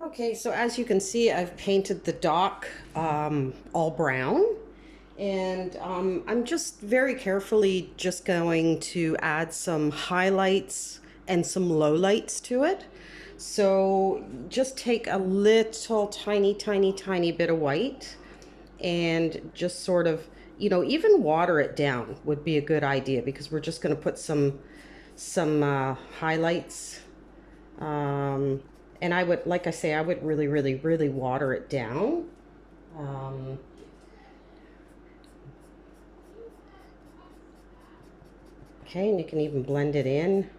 Okay, so as you can see, I've painted the dock all brown, and I'm just very carefully just going to add some highlights and some lowlights to it. So just take a little tiny bit of white and just sort of, even water it down would be a good idea, because we're just going to put some highlights. Um, and I would, like I say, I would really water it down. Um, okay, and you can even blend it in.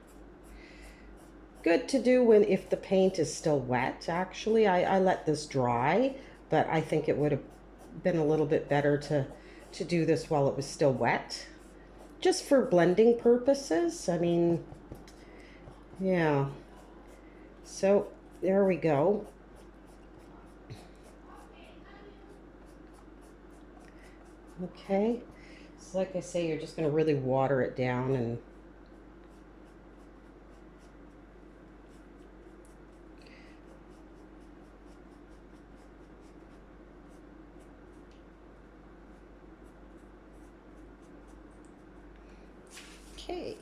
Good to do when if the paint is still wet. Actually, I let this dry, but I think it would have been a little bit better to do this while it was still wet, just for blending purposes. I mean, yeah. So there we go. Okay, so like I say, you're just going to really water it down. And okay.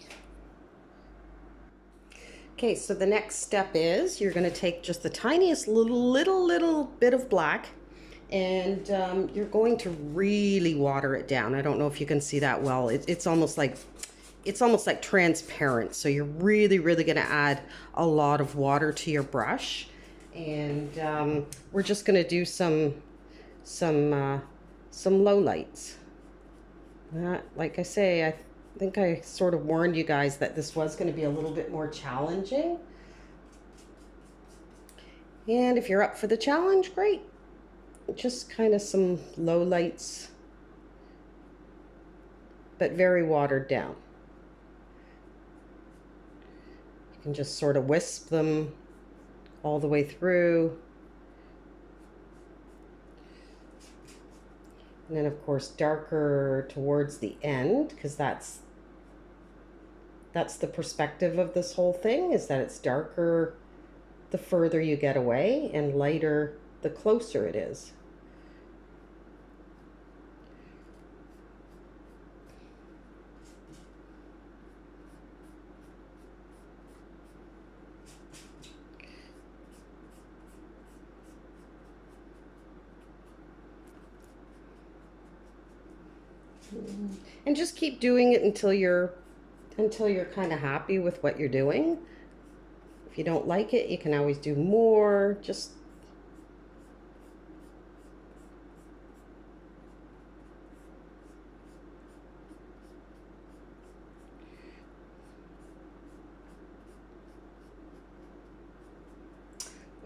Okay, so the next step is you're going to take just the tiniest little bit of black, and you're going to really water it down. I don't know if you can see that well. It's almost like transparent. So you're really going to add a lot of water to your brush, and we're just going to do some low lights. Like I say, I think I sort of warned you guys that this was going to be a little bit more challenging. And if you're up for the challenge, great. Just kind of some low lights, but very watered down. You can just sort of wisp them all the way through. And then of course darker towards the end, because that's the perspective of this whole thing, is that it's darker the further you get away and lighter the closer it is. And just keep doing it until you're kind of happy with what you're doing. If you don't like it, you can always do more. Just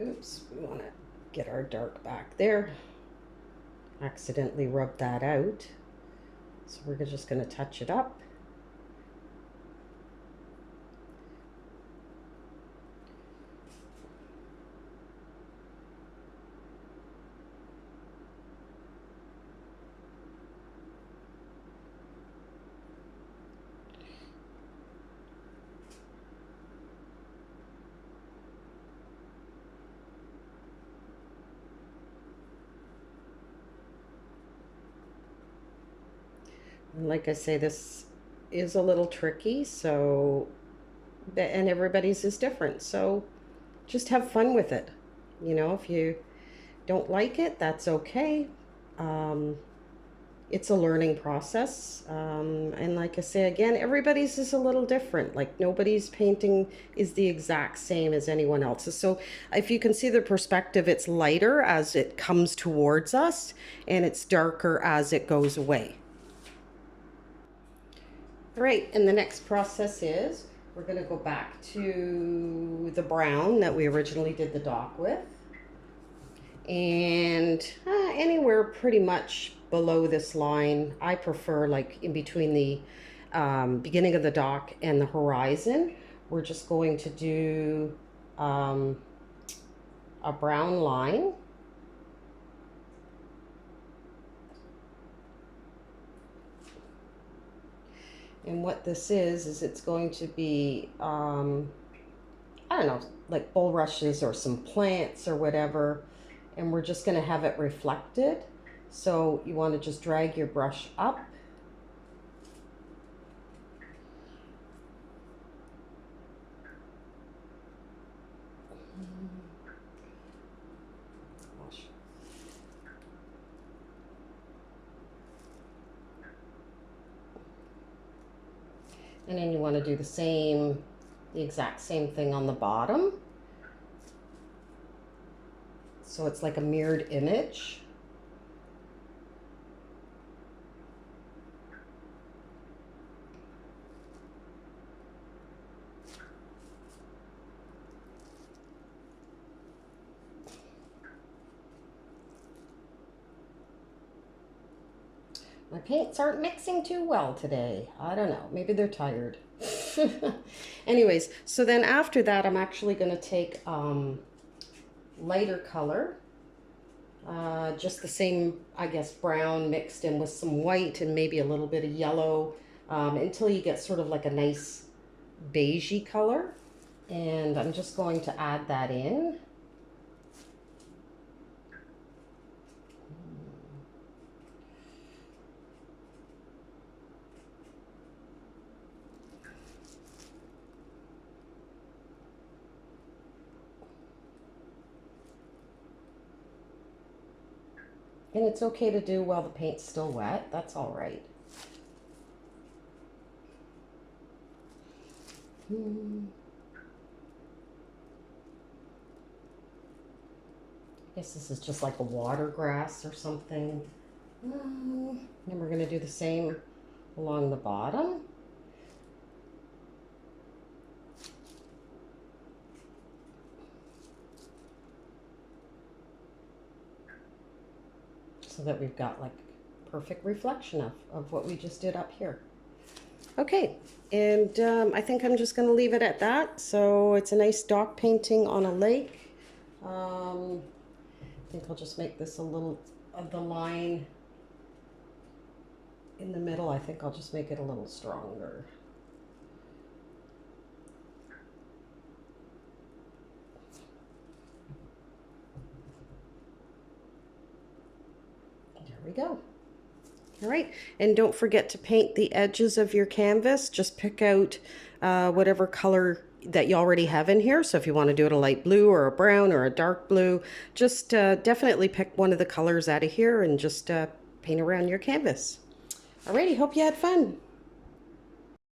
oops, we want to get our dark back there. Accidentally rubbed that out. So we're just going to touch it up. And like I say, this is a little tricky, so, and everybody's is different. So just have fun with it. If you don't like it, that's okay. It's a learning process. And like I say, again, everybody's is a little different. Like nobody's painting is the exact same as anyone else's. So if you can see the perspective, it's lighter as it comes towards us, and it's darker as it goes away. All right, and the next process is we're going to go back to the brown that we originally did the dock with. And anywhere pretty much below this line. I prefer like in between the beginning of the dock and the horizon. We're just going to do a brown line. And what this is it's going to be, I I don't know, like bulrushes or some plants or whatever, and we're just going to have it reflected. So you want to just drag your brush up. And then you want to do the exact same thing on the bottom. So it's like a mirrored image. My paints aren't mixing too well today. I don't know, maybe they're tired. Anyways, so then after that, I'm actually going to take lighter color. Just the same, I guess, brown mixed in with some white and maybe a little bit of yellow until you get sort of like a nice beigey color. And I'm just going to add that in. And it's okay to do while the paint's still wet. That's all right. I guess this is just like a water grass or something. Then we're going to do the same along the bottom. So that we've got like perfect reflection of what we just did up here. Okay, and I think I'm just going to leave it at that. So it's a nice dock painting on a lake. I think I'll just make this a little of the line in the middle. I think I'll just make it a little stronger. There we go. All right, and don't forget to paint the edges of your canvas. Just pick out whatever color that you already have in here. So if you want to do it a light blue or a brown or a dark blue, just definitely pick one of the colors out of here and just paint around your canvas. Alrighty, hope you had fun.